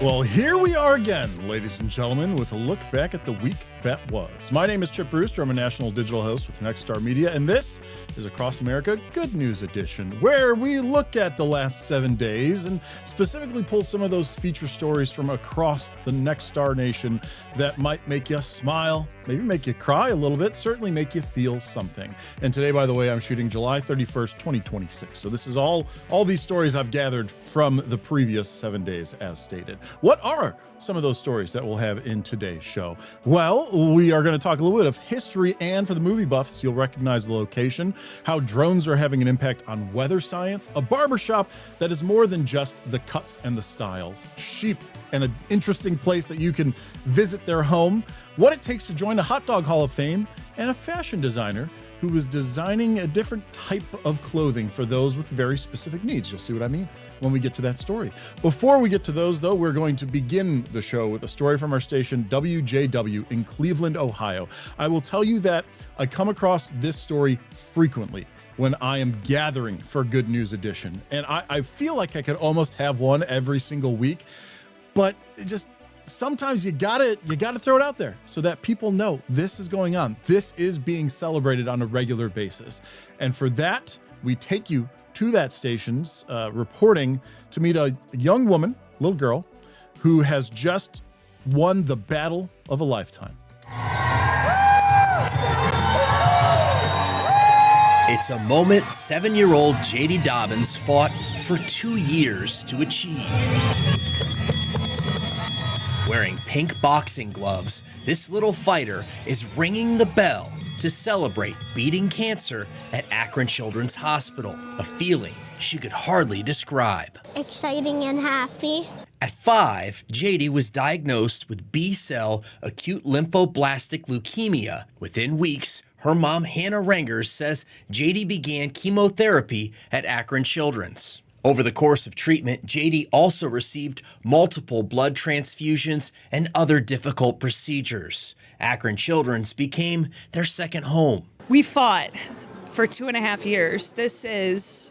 Well, here we are again, ladies and gentlemen, with a look back at the week that was. My name is Chip Brewster. I'm a national digital host with Nexstar Media, and this is Across America Good News Edition, where we look at the last 7 days and specifically pull some of those feature stories from across the Nexstar Nation that might make you smile, maybe make you cry a little bit, certainly make you feel something. And today, by the way, I'm shooting July 31st, 2026. So this is all these stories I've gathered from the previous 7 days, as stated. What are some of those stories that we'll have in today's show? Well, we are going to talk a little bit of history, and for the movie buffs, you'll recognize the location, how drones are having an impact on weather science, a barbershop that is more than just the cuts and the styles, sheep, and an interesting place that you can visit their home, what it takes to join the Hot Dog Hall of Fame, and a fashion designer who was designing a different type of clothing for those with very specific needs. You'll see what I mean when we get to that story. Before we get to those, though, we're going to begin the show with a story from our station, WJZY in Cleveland, Ohio. I will tell you that I come across this story frequently when I am gathering for Good News Edition. And I feel like I could almost have one every single week, but just sometimes you gotta throw it out there so that people know this is going on. This is being celebrated on a regular basis. And for that, we take you to that station's reporting to meet a young woman, little girl, who has just won the battle of a lifetime. It's a moment 7-year-old JADY Dobbins fought for 2 years to achieve. Wearing pink boxing gloves, this little fighter is ringing the bell to celebrate beating cancer at Akron Children's Hospital, a feeling she could hardly describe. Exciting and happy. At 5, JADY was diagnosed with B-cell acute lymphoblastic leukemia. Within weeks, her mom, Hannah Rengers, says JADY began chemotherapy at Akron Children's. Over the course of treatment, JADY also received multiple blood transfusions and other difficult procedures. Akron Children's became their second home. We fought for 2.5 years. This is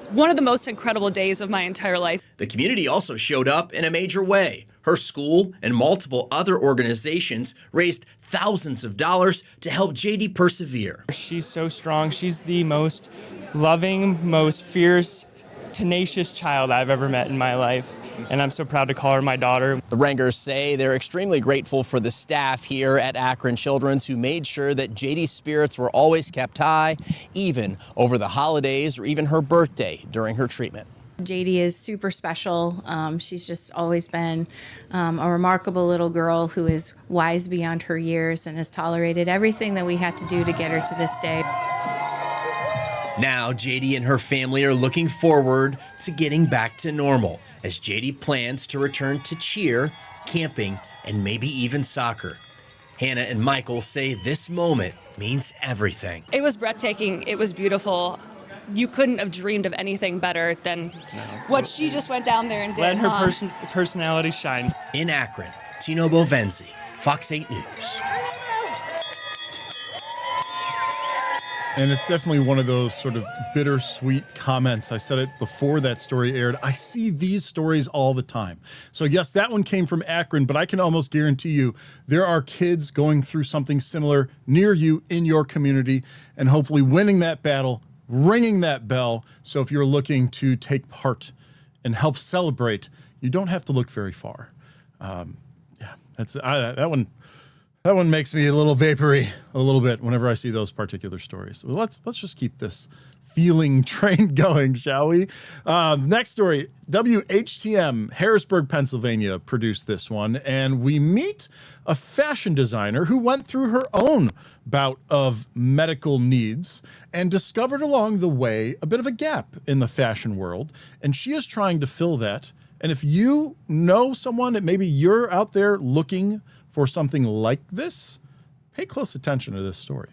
one of the most incredible days of my entire life. The community also showed up in a major way. Her school and multiple other organizations raised thousands of dollars to help JADY persevere. She's so strong. She's the most loving, most fierce, tenacious child I've ever met in my life, and I'm so proud to call her my daughter. The Rengers say they're extremely grateful for the staff here at Akron Children's who made sure that JADY's spirits were always kept high, even over the holidays or even her birthday during her treatment. JADY is super special. She's just always been a remarkable little girl who is wise beyond her years and has tolerated everything that we had to do to get her to this day. Now, JADY and her family are looking forward to getting back to normal as JADY plans to return to cheer, camping, and maybe even soccer. Hannah and Michael say this moment means everything. It was breathtaking. It was beautiful. You couldn't have dreamed of anything better than what she just went down there and did. Let her personality shine. In Akron, TINO BOVENZI, Fox 8 News. And it's definitely one of those sort of bittersweet comments. I said it before that story aired. I see these stories all the time. So yes, that one came from Akron, but I can almost guarantee you there are kids going through something similar near you in your community and hopefully winning that battle, ringing that bell. So if you're looking to take part and help celebrate, you don't have to look very far. That one makes me a little vapory a little bit whenever I see those particular stories. So let's just keep this feeling train going, shall we? Next story, WHTM, Harrisburg, Pennsylvania produced this one, and we meet a fashion designer who went through her own bout of medical needs and discovered along the way a bit of a gap in the fashion world, and she is trying to fill that. And if you know someone that maybe you're out there looking for something like this, pay close attention to this story.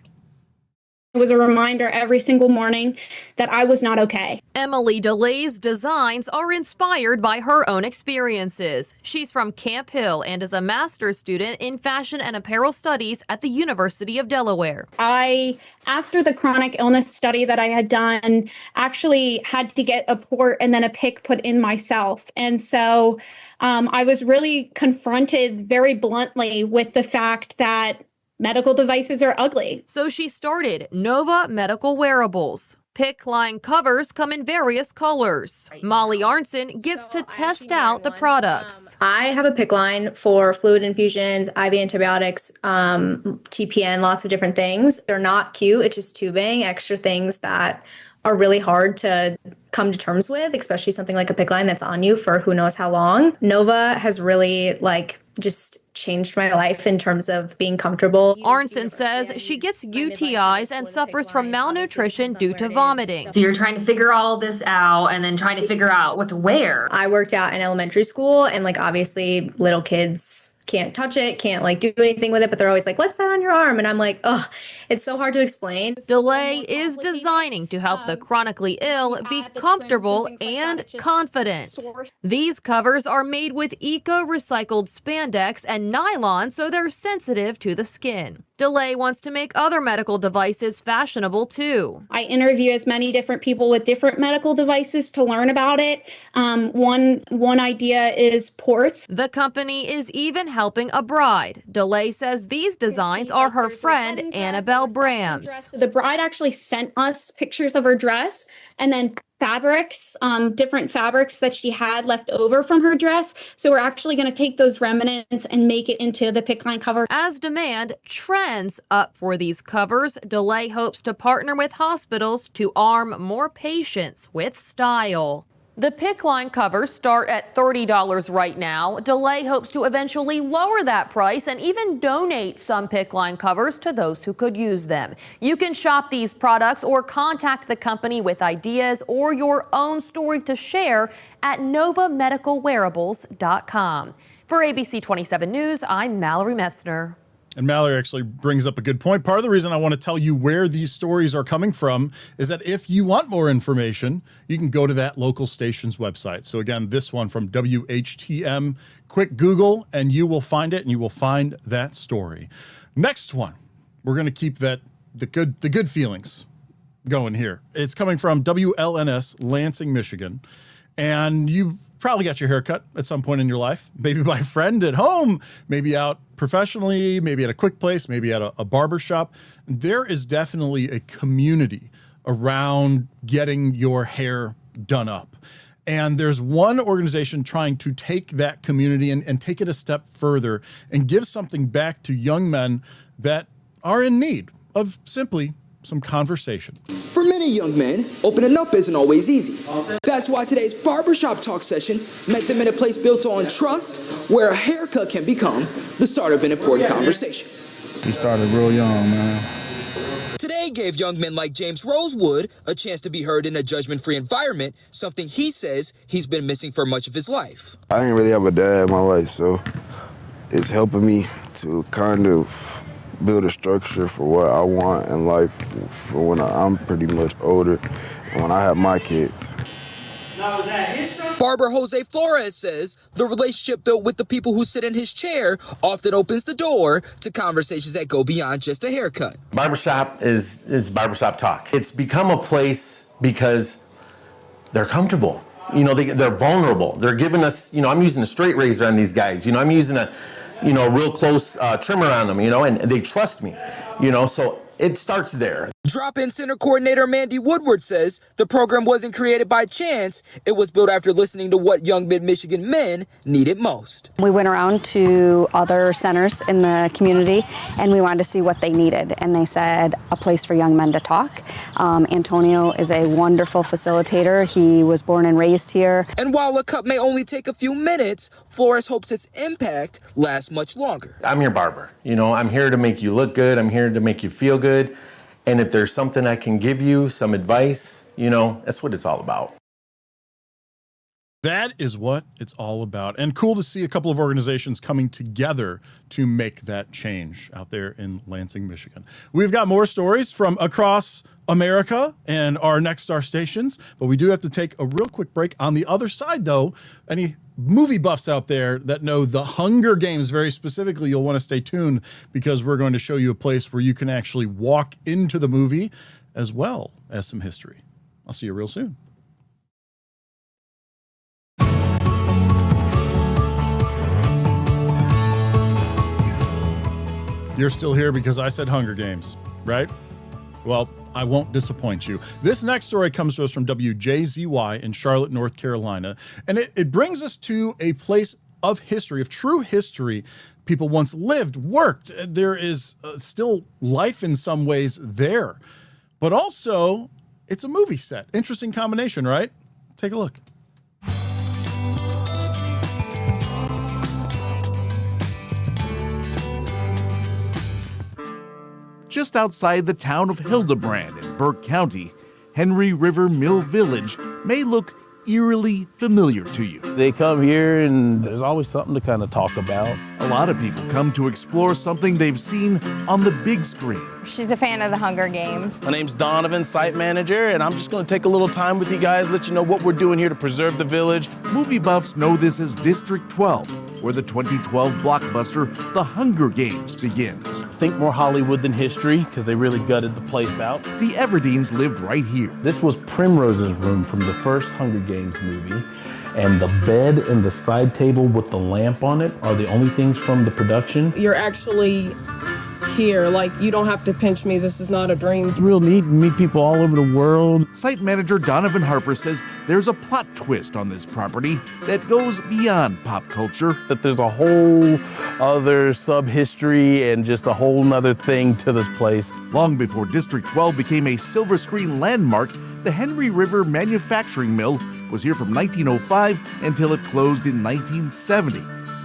It was a reminder every single morning that I was not okay. Emily DeLay's designs are inspired by her own experiences. She's from Camp Hill and is a master's student in fashion and apparel studies at the University of Delaware. After the chronic illness study that I had done, actually had to get a port and then a pick put in myself. And so I was really confronted very bluntly with the fact that medical devices are ugly. So she started Nova Medical Wearables. PICC line covers come in various colors. Molly Arnson gets to test out the products. I have a PICC line for fluid infusions, IV antibiotics, TPN, lots of different things. They're not cute. It's just tubing, extra things that are really hard to come to terms with, especially something like a PICC line that's on you for who knows how long. Nova has really just changed my life in terms of being comfortable. Arnson says she gets UTIs and suffers from malnutrition due to vomiting. So you're trying to figure all this out and then trying to figure out what to wear. I worked out in elementary school, and obviously little kids can't touch it, can't do anything with it, but they're always like, what's that on your arm? And I'm like, oh, it's so hard to explain. DeLay is designing to help the chronically ill be comfortable and confident. These covers are made with eco-recycled spandex and nylon, so they're sensitive to the skin. DeLay wants to make other medical devices fashionable too. I interview as many different people with different medical devices to learn about it. One idea is ports. The company is even helping a bride. DeLay says these designs are her friend Annabelle Bram's. The bride actually sent us pictures of her dress and then fabrics, different fabrics that she had left over from her dress. So we're actually going to take those remnants and make it into the PICC line cover. As demand trends up for these covers, DeLay hopes to partner with hospitals to arm more patients with style. The PICC line covers start at $30 right now. DeLay hopes to eventually lower that price and even donate some PICC line covers to those who could use them. You can shop these products or contact the company with ideas or your own story to share at novamedicalwearables.com. For ABC 27 News, I'm Mallory Metzner. And Mallory actually brings up a good point. Part of the reason I want to tell you where these stories are coming from is that if you want more information, you can go to that local station's website. So again, this one from WHTM, quick Google, and you will find it, and you will find that story. Next one, we're going to keep the good feelings going here. It's coming from WLNS, Lansing, Michigan. And you probably got your hair cut at some point in your life, maybe by a friend at home, maybe out professionally, maybe at a quick place, maybe at a barbershop. There is definitely a community around getting your hair done up. And there's one organization trying to take that community and take it a step further and give something back to young men that are in need of simply some conversation. For many young men, opening up isn't always easy. That's why today's barbershop talk session met them in a place built on trust, where a haircut can become the start of an important conversation. We started real young, man. Today gave young men like James Rosewood a chance to be heard in a judgment-free environment, something he says he's been missing for much of his life. I didn't really have a dad in my life, so it's helping me to kind of build a structure for what I want in life for when I'm pretty much older and when I have my kids. Barber Jose Flores says the relationship built with the people who sit in his chair often opens the door to conversations that go beyond just a haircut. Barbershop is barbershop talk. It's become a place because they're comfortable. They're vulnerable. They're giving us, I'm using a straight razor on these guys. I'm using a real close trimmer on them, and they trust me, so it starts there. Drop-in center coordinator Mandy Woodward says the program wasn't created by chance. It was built after listening to what young mid-Michigan men needed most. We went around to other centers in the community and we wanted to see what they needed. And they said a place for young men to talk. Antonio is a wonderful facilitator. He was born and raised here. And while a cut may only take a few minutes, Flores hopes its impact lasts much longer. I'm your barber. I'm here to make you look good. I'm here to make you feel good. And if there's something I can give you, some advice, that's what it's all about. That is what it's all about. And cool to see a couple of organizations coming together to make that change out there in Lansing, Michigan. We've got more stories from across America and our Nexstar stations, but we do have to take a real quick break. On the other side, though, any movie buffs out there that know the Hunger Games very specifically, you'll want to stay tuned because we're going to show you a place where you can actually walk into the movie as well as some history. I'll see you real soon. You're still here because I said Hunger Games, right? Well, I won't disappoint you. This next story comes to us from WJZY in Charlotte, North Carolina, and it brings us to a place of history, of true history. People once lived, worked. There is still life in some ways there, but also it's a movie set. Interesting combination, right? Take a look. Just outside the town of Hildebrand in Burke County, Henry River Mill Village may look eerily familiar to you. They come here and there's always something to kind of talk about. A lot of people come to explore something they've seen on the big screen. She's a fan of the Hunger Games. My name's Donovan, site manager, and I'm just going to take a little time with you guys, let you know what we're doing here to preserve the village. Movie buffs know this as District 12, where the 2012 blockbuster The Hunger Games begins. Think more Hollywood than history, because they really gutted the place out. The Everdeens lived right here. This was Primrose's room from the first Hunger Games movie, and the bed and the side table with the lamp on it are the only things from the production. You're actually here, like you don't have to pinch me, this is not a dream. It's real neat to meet people all over the world. Site manager Donovan Harper says there's a plot twist on this property that goes beyond pop culture. That there's a whole other sub-history and just a whole nother thing to this place. Long before District 12 became a silver screen landmark, the Henry River Manufacturing Mill was here from 1905 until it closed in 1970.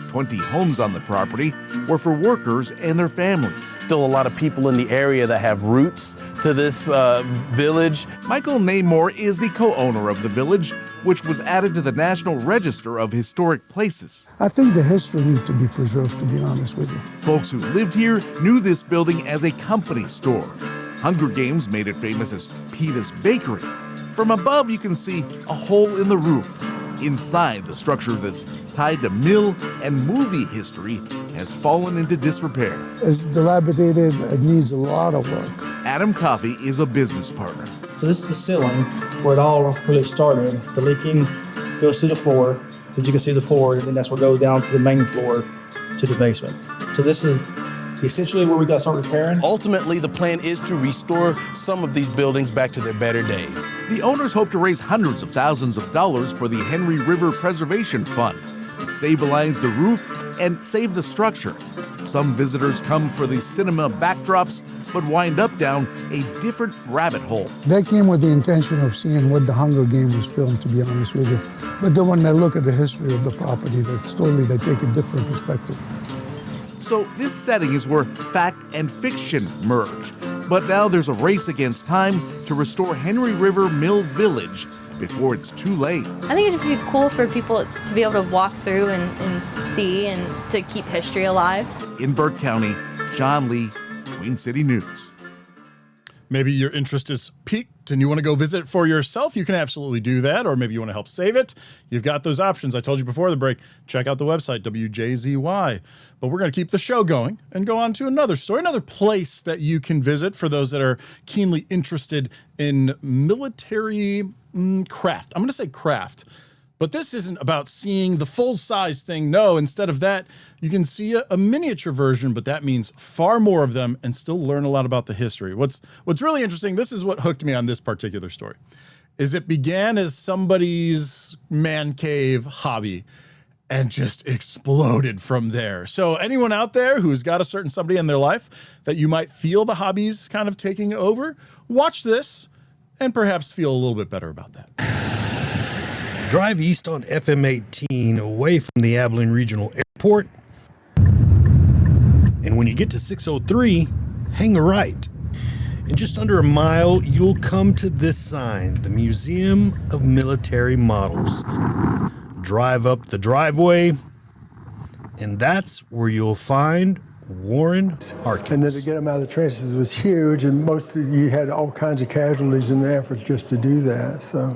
20 homes on the property were for workers and their families. Still a lot of people in the area that have roots to this village. Michael Namor is the co-owner of the village, which was added to the National Register of Historic Places. I think the history needs to be preserved, to be honest with you. Folks who lived here knew this building as a company store. Hunger Games made it famous as Peta's Bakery. From above, you can see a hole in the roof. Inside, the structure that's tied to mill and movie history has fallen into disrepair. It's dilapidated, it needs a lot of work. Adam Coffey is a business partner. So this is the ceiling where it all really started. The leaking goes to the floor, as you can see the floor, and then that's what goes down to the main floor to the basement. So this is essentially where we got to start repairing. Ultimately, the plan is to restore some of these buildings back to their better days. The owners hope to raise hundreds of thousands of dollars for the Henry River Preservation Fund, stabilize the roof, and save the structure. Some visitors come for the cinema backdrops, but wind up down a different rabbit hole. They came with the intention of seeing what the Hunger Games was filmed, to be honest with you. But then when they look at the history of the property, they take a different perspective. So this setting is where fact and fiction merge. But now there's a race against time to restore Henry River Mill Village before it's too late. I think it'd be cool for people to be able to walk through and see and to keep history alive. In Burke County, John Lee, Queen City News. Maybe your interest is piqued and you want to go visit it for yourself, you can absolutely do that. Or maybe you want to help save it. You've got those options. I told you before the break, check out the website, WJZY. But we're going to keep the show going and go on to another story, another place that you can visit for those that are keenly interested in military craft. I'm going to say craft. But this isn't about seeing the full-size thing. No, instead of that, you can see a miniature version, but that means far more of them and still learn a lot about the history. What's really interesting, this is what hooked me on this particular story, is it began as somebody's man cave hobby and just exploded from there. So anyone out there who's got a certain somebody in their life that you might feel the hobbies kind of taking over, watch this and perhaps feel a little bit better about that. Drive east on FM 18 away from the Abilene Regional Airport. And when you get to 603, hang a right. In just under a mile, you'll come to this sign, the Museum of Military Models. drive up the driveway, and that's where you'll find Warren Harkins. And then to get them out of the trenches was huge, and you had all kinds of casualties in the effort just to do that. So,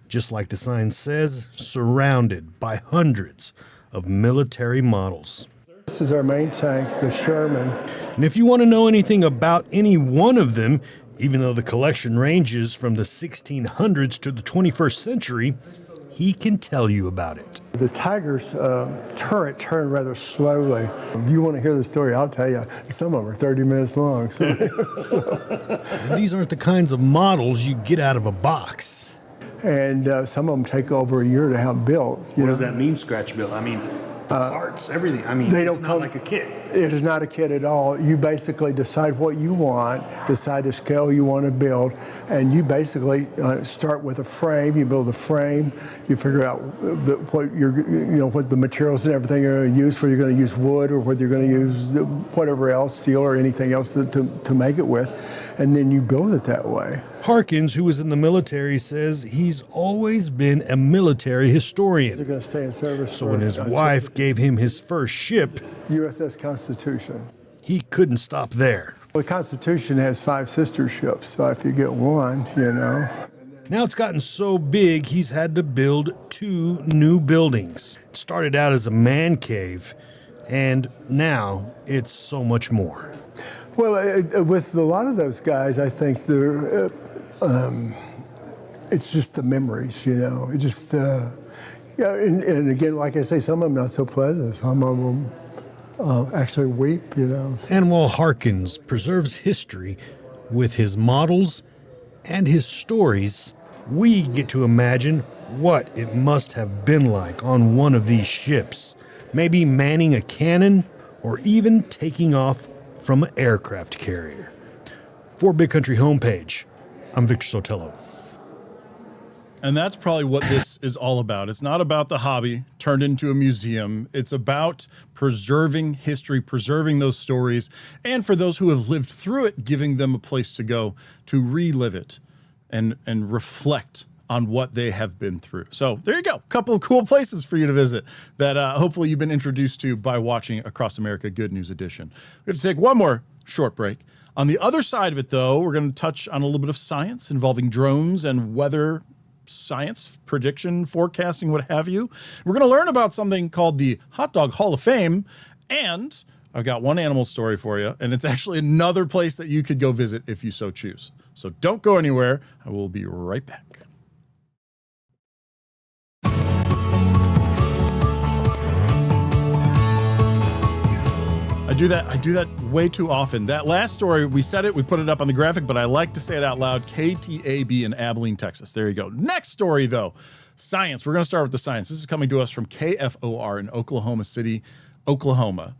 just like the sign says, surrounded by hundreds of military models. This is our main tank, the Sherman. And if you want to know anything about any one of them, even though the collection ranges from the 1600s to the 21st century, he can tell you about it. The Tiger's turret turned rather slowly. If you want to hear the story, I'll tell you. Some of them are 30 minutes long. So. And these aren't the kinds of models you get out of a box. And some of them take over a year to have built. What does that mean, scratch built? I mean, parts, everything. I mean, it's not like a kit. It is not a kit at all. You basically decide what you want, decide the scale you want to build, and you basically start with a frame. You build a frame. You figure out what the materials and everything you're going to use. Whether you're going to use wood or whether you're going to use whatever else, steel or anything else to make it with, and then you build it that way. Harkins, who was in the military, says he's always been a military historian. They're going to stay in service. So when his wife gave him his first ship, USS Constitution, he couldn't stop there. Well, the Constitution has 5 sister ships, so if you get one, Now it's gotten so big, he's had to build 2 new buildings. It started out as a man cave, and now it's so much more. Well, with a lot of those guys, I think they're, it's just the memories, It just, and again, like I say, some of them not so pleasant. Some of them actually weep, And while Harkins preserves history with his models and his stories, we get to imagine what it must have been like on one of these ships. Maybe manning a cannon or even taking off from an aircraft carrier. For Big Country Homepage, I'm Victor Sotelo. And that's probably what this is all about. It's not about the hobby turned into a museum. It's about preserving history, preserving those stories, and for those who have lived through it, giving them a place to go to relive it and reflect on what they have been through. So there you go. A couple of cool places for you to visit that hopefully you've been introduced to by watching Across America Good News Edition. We have to take one more short break. On the other side of it, though, we're going to touch on a little bit of science involving drones and weather science, prediction, forecasting, what have you. We're going to learn about something called the Hot Dog Hall of Fame, and I've got one animal story for you, and it's actually another place that you could go visit if you so choose. So don't go anywhere. I will be right back. I do that way too often. That last story, we said it, we put it up on the graphic, but I like to say it out loud. KTAB in Abilene, Texas. There you go. Next story, though, science. We're going to start with the science. This is coming to us from KFOR in Oklahoma City, Oklahoma.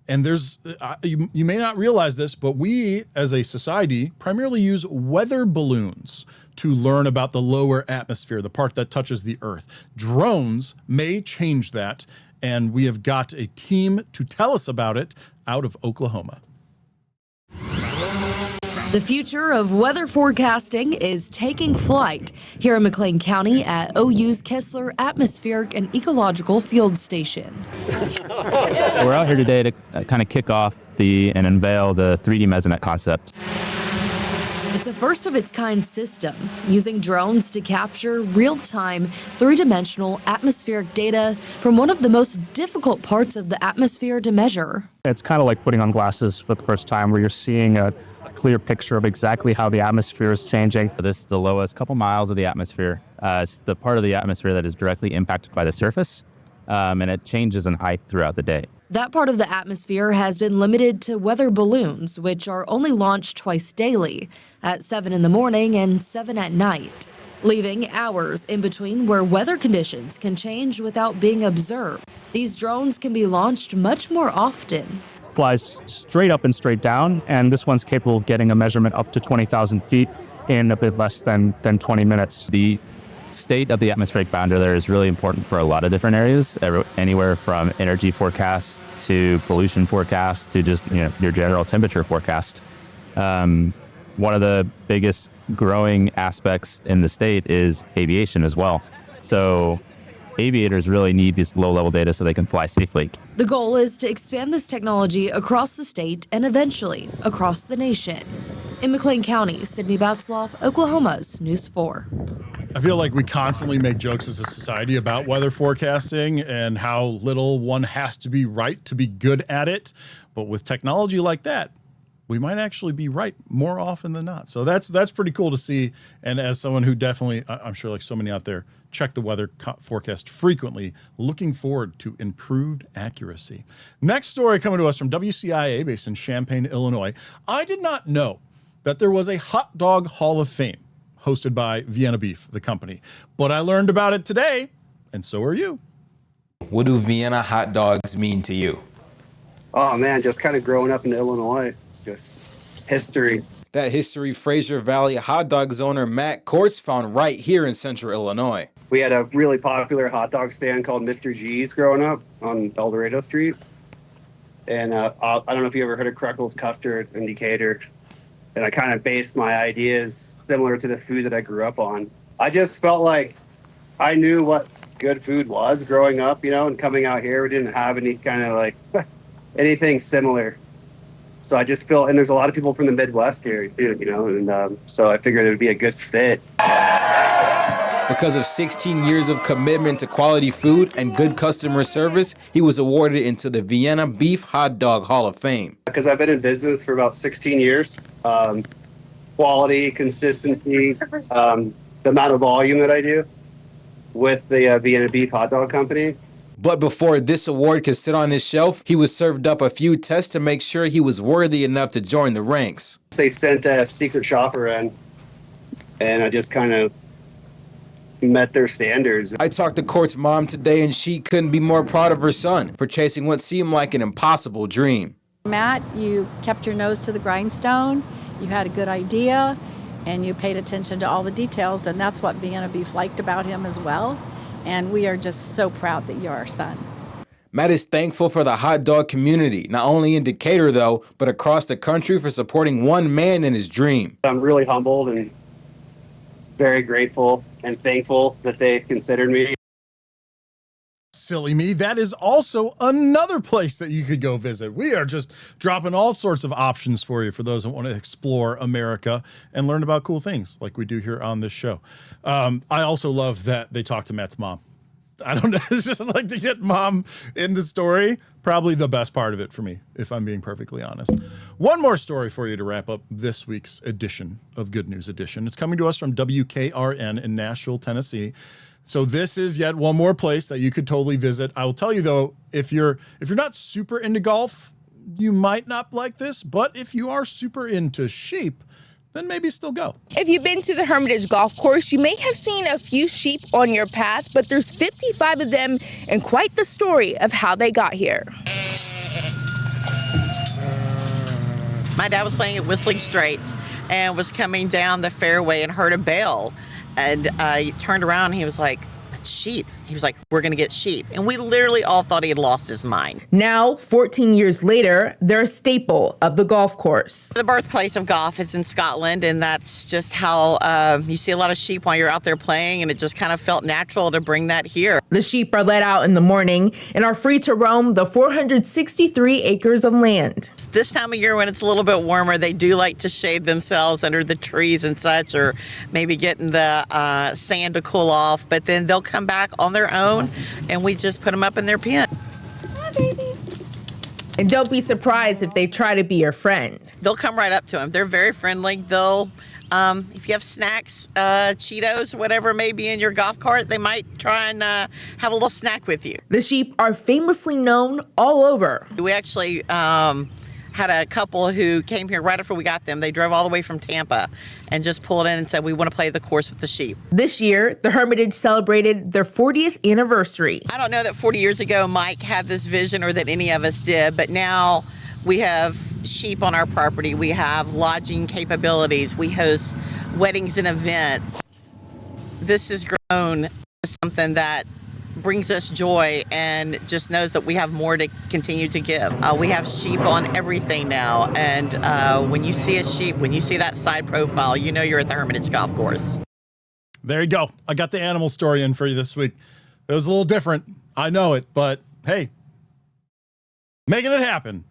And there's, you may not realize this, but we as a society primarily use weather balloons to learn about the lower atmosphere, the part that touches the earth. Drones may change that, and we have got a team to tell us about it out of Oklahoma. The future of weather forecasting is taking flight here in McLean County at OU's Kessler Atmospheric and Ecological Field Station. We're out here today to kind of kick off and unveil the 3D mesonet concept. It's a first-of-its-kind system, using drones to capture real-time, three-dimensional atmospheric data from one of the most difficult parts of the atmosphere to measure. It's kind of like putting on glasses for the first time, where you're seeing a clear picture of exactly how the atmosphere is changing. This is the lowest couple miles of the atmosphere. It's the part of the atmosphere that is directly impacted by the surface, and it changes in height throughout the day. That part of the atmosphere has been limited to weather balloons, which are only launched twice daily, at 7 in the morning and 7 at night, leaving hours in between where weather conditions can change without being observed. These drones can be launched much more often. Flies straight up and straight down, and this one's capable of getting a measurement up to 20,000 feet in a bit less than 20 minutes. The state of the atmospheric boundary there is really important for a lot of different areas, anywhere from energy forecasts to pollution forecasts to just your general temperature forecast. One of the biggest growing aspects in the state is aviation as well. So aviators really need this low-level data so they can fly safely. The goal is to expand this technology across the state and eventually across the nation. In McLean County, SYDNEE BATZLAFF, Oklahoma's News 4. I feel like we constantly make jokes as a society about weather forecasting and how little one has to be right to be good at it. But with technology like that, we might actually be right more often than not. So that's pretty cool to see. And as someone who definitely, I'm sure like so many out there, check the weather forecast frequently, looking forward to improved accuracy. Next story coming to us from WCIA based in Champaign, Illinois. I did not know that there was a hot dog hall of fame hosted by Vienna Beef, the company. But I learned about it today, and so are you. What do Vienna hot dogs mean to you? Oh man, just kind of growing up in Illinois, just history. That history Fraser Valley hot dogs owner Matt Kortz found right here in central Illinois. We had a really popular hot dog stand called Mr. G's growing up on El Dorado Street. And I don't know if you ever heard of Cruckle's Custard in Decatur. And I kind of based my ideas similar to the food that I grew up on. I just felt like I knew what good food was growing up, you know, and coming out here, we didn't have any kind of like anything similar. So I just feel, and there's a lot of people from the Midwest here too, you know, and so I figured it would be a good fit. Because of 16 years of commitment to quality food and good customer service, he was awarded into the Vienna Beef Hot Dog Hall of Fame. Because I've been in business for about 16 years. Quality, consistency, the amount of volume that I do with the Vienna Beef Hot Dog Company. But before this award could sit on his shelf, he was served up a few tests to make sure he was worthy enough to join the ranks. They sent a secret shopper in, and I just kind of met their standards. I talked to Kort's mom today, and she couldn't be more proud of her son for chasing what seemed like an impossible dream. Matt, you kept your nose to the grindstone, you had a good idea, and you paid attention to all the details, and that's what Vienna Beef liked about him as well. And we are just so proud that you're our son. Matt is thankful for the hot dog community, not only in Decatur, though, but across the country for supporting one man in his dream. I'm really humbled and very grateful and thankful that they considered me. Silly me, that is also another place that you could go visit. We are just dropping all sorts of options for you for those that want to explore America and learn about cool things like we do here on this show. I also love that they talk to Matt's mom. I don't know, it's just like to get mom in the story, probably the best part of it for me, if I'm being perfectly honest. One more story for you to wrap up this week's edition of Good News Edition. It's coming to us from WKRN in Nashville, Tennessee. So this is yet one more place that you could totally visit. I will tell you though, if you're not super into golf, you might not like this, but if you are super into sheep, then maybe still go. If you've been to the Hermitage Golf Course, you may have seen a few sheep on your path, but there's 55 of them and quite the story of how they got here. My dad was playing at Whistling Straits and was coming down the fairway and heard a bell. And he turned around and he was like, "That's sheep." He was like, "We're going to get sheep." And we literally all thought he had lost his mind. Now, 14 years later, they're a staple of the golf course. The birthplace of golf is in Scotland, and that's just how you see a lot of sheep while you're out there playing, and it just kind of felt natural to bring that here. The sheep are let out in the morning and are free to roam the 463 acres of land. This time of year when it's a little bit warmer, they do like to shade themselves under the trees and such, or maybe get in the sand to cool off, but then they'll come back on their own, and we just put them up in their pen. Hi, baby. And don't be surprised if they try to be your friend. They'll come right up to them. They're very friendly. They'll, if you have snacks, Cheetos, whatever may be in your golf cart, they might try and have a little snack with you. The sheep are famously known all over. We actually had a couple who came here right after we got them. They drove all the way from Tampa and just pulled in and said, "We want to play the course with the sheep." This year, the Hermitage celebrated their 40th anniversary. I don't know that 40 years ago Mike had this vision or that any of us did, but now we have sheep on our property. We have lodging capabilities. We host weddings and events. This has grown to something that brings us joy and just knows that we have more to continue to give. We have sheep on everything now, and when you see a sheep, when you see that side profile, you know you're at the Hermitage Golf Course. There you go. I got the animal story in for you this week. It was a little different. I know it, but hey, making it happen.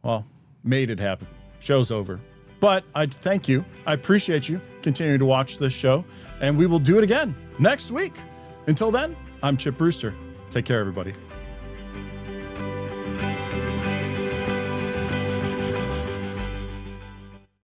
Well, made it happen. Show's over. But I thank you. I appreciate you continuing to watch this show, and we will do it again next week. Until then, I'm Chip Brewster. Take care, everybody.